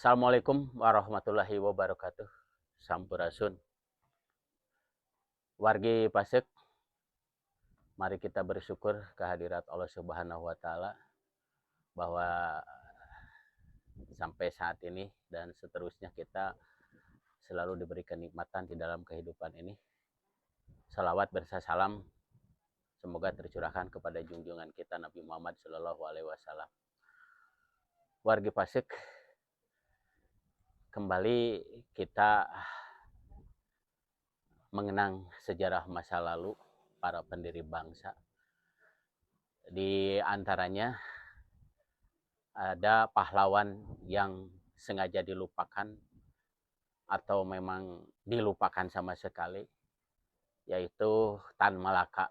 Assalamualaikum warahmatullahi wabarakatuh. Sampurasun. Wargi Pasek, mari kita bersyukur kehadirat Allah Subhanahu wa taala bahwa sampai saat ini dan seterusnya kita selalu diberi kenikmatan di dalam kehidupan ini. Salawat berserta salam semoga tercurahkan kepada junjungan kita Nabi Muhammad Shallallahu alaihi wasallam. Wargi Pasek, kembali kita mengenang sejarah masa lalu para pendiri bangsa. Di antaranya ada pahlawan yang sengaja dilupakan atau memang dilupakan sama sekali, yaitu Tan Malaka.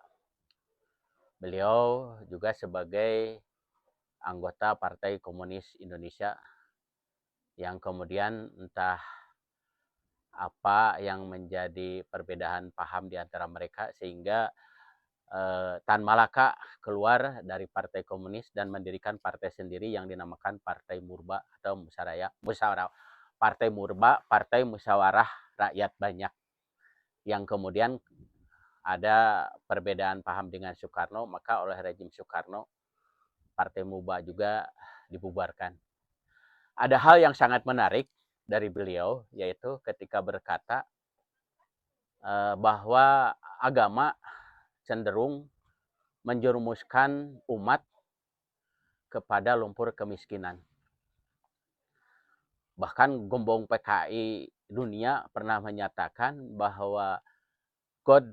Beliau juga sebagai anggota Partai Komunis Indonesia yang kemudian entah apa yang menjadi perbedaan paham di antara mereka sehingga Tan Malaka keluar dari Partai Komunis dan mendirikan partai sendiri yang dinamakan Partai Murba atau Musyawarah Partai Murba, Partai Musyawarah Rakyat Banyak, yang kemudian ada perbedaan paham dengan Soekarno, maka oleh rejim Soekarno Partai Murba juga dibubarkan. Ada hal yang sangat menarik dari beliau, yaitu ketika berkata bahwa agama cenderung menjerumuskan umat kepada lumpur kemiskinan. Bahkan Gembong PKI dunia pernah menyatakan bahwa God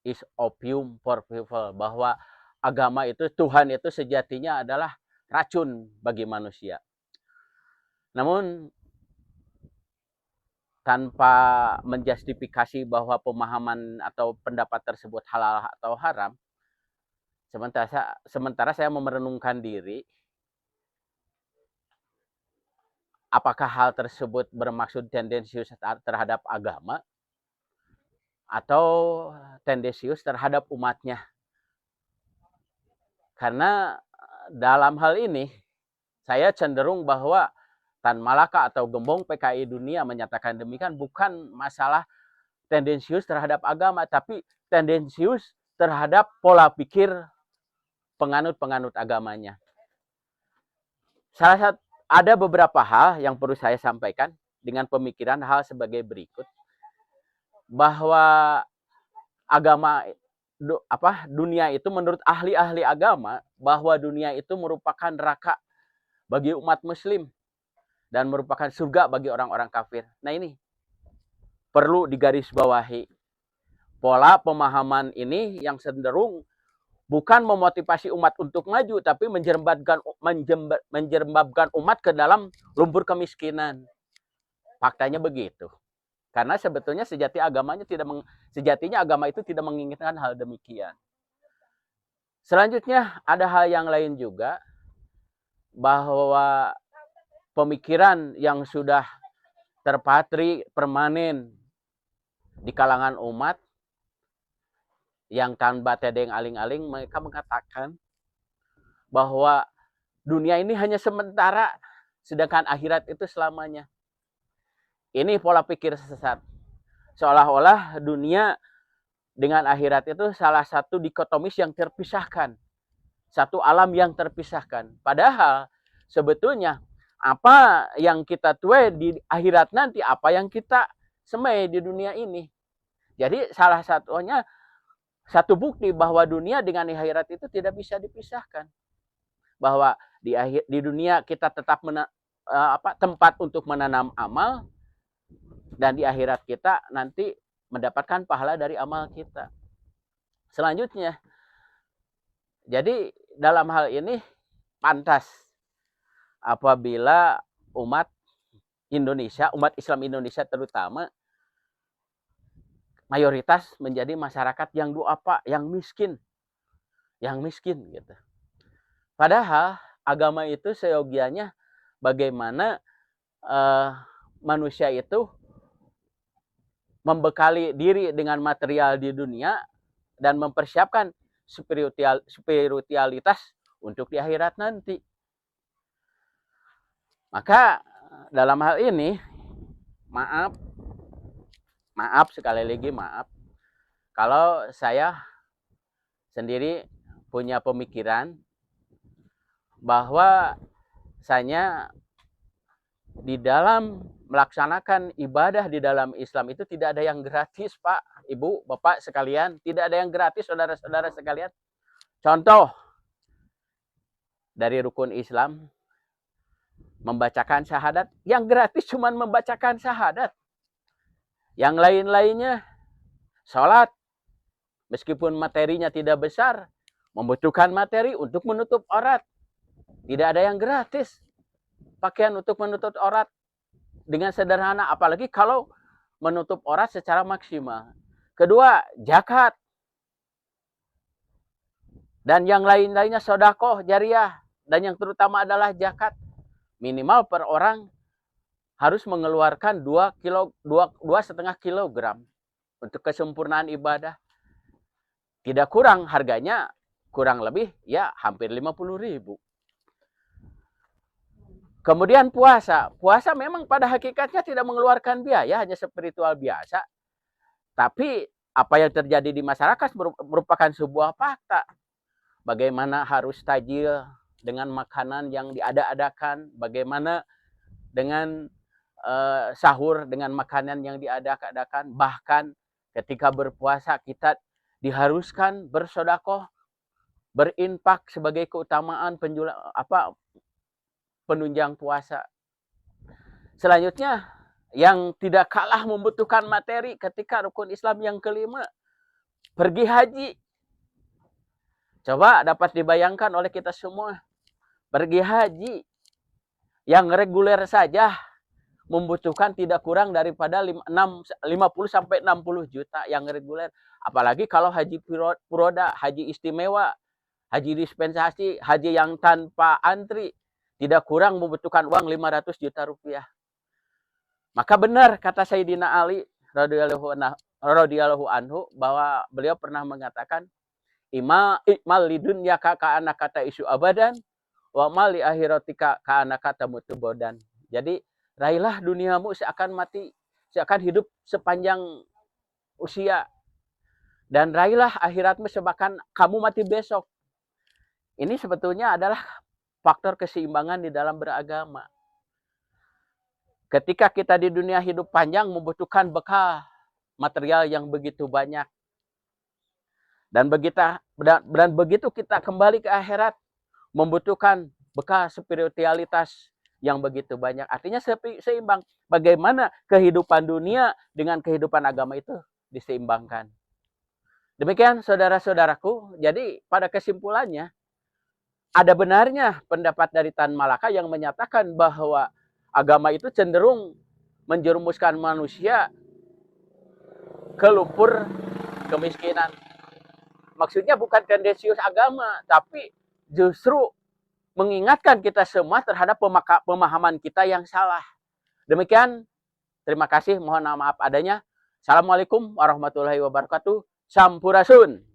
is opium for people, bahwa agama itu, Tuhan itu sejatinya adalah racun bagi manusia. Namun tanpa menjustifikasi bahwa pemahaman atau pendapat tersebut halal atau haram, sementara saya merenungkan diri, apakah hal tersebut bermaksud tendensius terhadap agama atau tendensius terhadap umatnya. Karena dalam hal ini saya cenderung bahwa Tan Malaka atau Gembong PKI dunia menyatakan demikian bukan masalah tendensius terhadap agama, tapi tendensius terhadap pola pikir penganut-penganut agamanya. Ada beberapa hal yang perlu saya sampaikan dengan pemikiran hal sebagai berikut. Bahwa agama dunia itu menurut ahli-ahli agama, bahwa dunia itu merupakan neraka bagi umat muslim dan merupakan surga bagi orang-orang kafir. Nah, ini perlu digarisbawahi. Pola pemahaman ini yang cenderung bukan memotivasi umat untuk maju, tapi menjerembabkan umat ke dalam lumpur kemiskinan. Faktanya begitu. Karena sebetulnya sejatinya agama itu tidak menginginkan hal demikian. Selanjutnya ada hal yang lain juga, bahwa pemikiran yang sudah terpatri permanen di kalangan umat yang tanpa tedeng aling-aling, mereka mengatakan bahwa dunia ini hanya sementara, sedangkan akhirat itu selamanya. Ini pola pikir sesat. Seolah-olah dunia dengan akhirat itu salah satu dikotomis yang terpisahkan. Satu alam yang terpisahkan. Padahal sebetulnya apa yang kita tuai di akhirat nanti, apa yang kita semai di dunia ini. Jadi salah satunya, satu bukti bahwa dunia dengan akhirat itu tidak bisa dipisahkan. Bahwa di dunia kita tetap tempat untuk menanam amal, dan di akhirat kita nanti mendapatkan pahala dari amal kita. Selanjutnya, jadi dalam hal ini pantas apabila umat Indonesia, umat Islam Indonesia terutama, mayoritas menjadi masyarakat yang duafa, yang miskin gitu. Padahal agama itu seyogianya bagaimana manusia itu membekali diri dengan material di dunia dan mempersiapkan spiritualitas untuk di akhirat nanti. Maka dalam hal ini, maaf sekali lagi maaf, kalau saya sendiri punya pemikiran bahwa saya di dalam melaksanakan ibadah di dalam Islam itu tidak ada yang gratis, Pak, Ibu, Bapak sekalian. Tidak ada yang gratis, saudara-saudara sekalian. Contoh, dari rukun Islam, membacakan syahadat. Yang gratis cuma membacakan syahadat. Yang lain-lainnya, sholat, meskipun materinya tidak besar, membutuhkan materi untuk menutup aurat. Tidak ada yang gratis. Pakaian untuk menutup aurat dengan sederhana, apalagi kalau menutup aurat secara maksimal. Kedua, zakat. Dan yang lain-lainnya sedekah jariah. Dan yang terutama adalah zakat. Minimal per orang harus mengeluarkan 2,5 kilogram untuk kesempurnaan ibadah. Tidak kurang, harganya kurang lebih ya hampir 50.000. Kemudian puasa. Puasa memang pada hakikatnya tidak mengeluarkan biaya, hanya spiritual biasa. Tapi apa yang terjadi di masyarakat merupakan sebuah fakta. Bagaimana harus tajil dengan makanan yang diada-adakan, bagaimana dengan sahur dengan makanan yang diada-adakan, bahkan ketika berpuasa kita diharuskan bersedekah, berinfak sebagai keutamaan penunjang puasa. Selanjutnya, yang tidak kalah membutuhkan materi ketika rukun Islam yang kelima, pergi haji. Coba dapat dibayangkan oleh kita semua, pergi haji yang reguler saja membutuhkan tidak kurang daripada 50 sampai 60 juta yang reguler. Apalagi kalau haji puroda, haji istimewa, haji dispensasi, haji yang tanpa antri, tidak kurang membutuhkan uang 500 juta rupiah. Maka benar kata Sayyidina Ali radhiyallahu anhu bahwa beliau pernah mengatakan, ikmal lidunya ka anak kata isu abadan, wa mal li akhiratika ka anak kata mutubodan. Jadi raihlah duniamu seakan mati, seakan hidup sepanjang usia, dan raihlah akhiratmu seakan kamu mati besok. Ini sebetulnya adalah faktor keseimbangan di dalam beragama. Ketika kita di dunia hidup panjang membutuhkan bekal material yang begitu banyak. Dan begitu kita kembali ke akhirat membutuhkan bekal spiritualitas yang begitu banyak. Artinya seimbang. Bagaimana kehidupan dunia dengan kehidupan agama itu diseimbangkan. Demikian saudara-saudaraku. Jadi pada kesimpulannya, ada benarnya pendapat dari Tan Malaka yang menyatakan bahwa agama itu cenderung menjerumuskan manusia ke lumpur kemiskinan. Maksudnya bukan tendensius agama, tapi justru mengingatkan kita semua terhadap pemahaman kita yang salah. Demikian, terima kasih, mohon maaf adanya. Assalamualaikum warahmatullahi wabarakatuh. Sampurasun.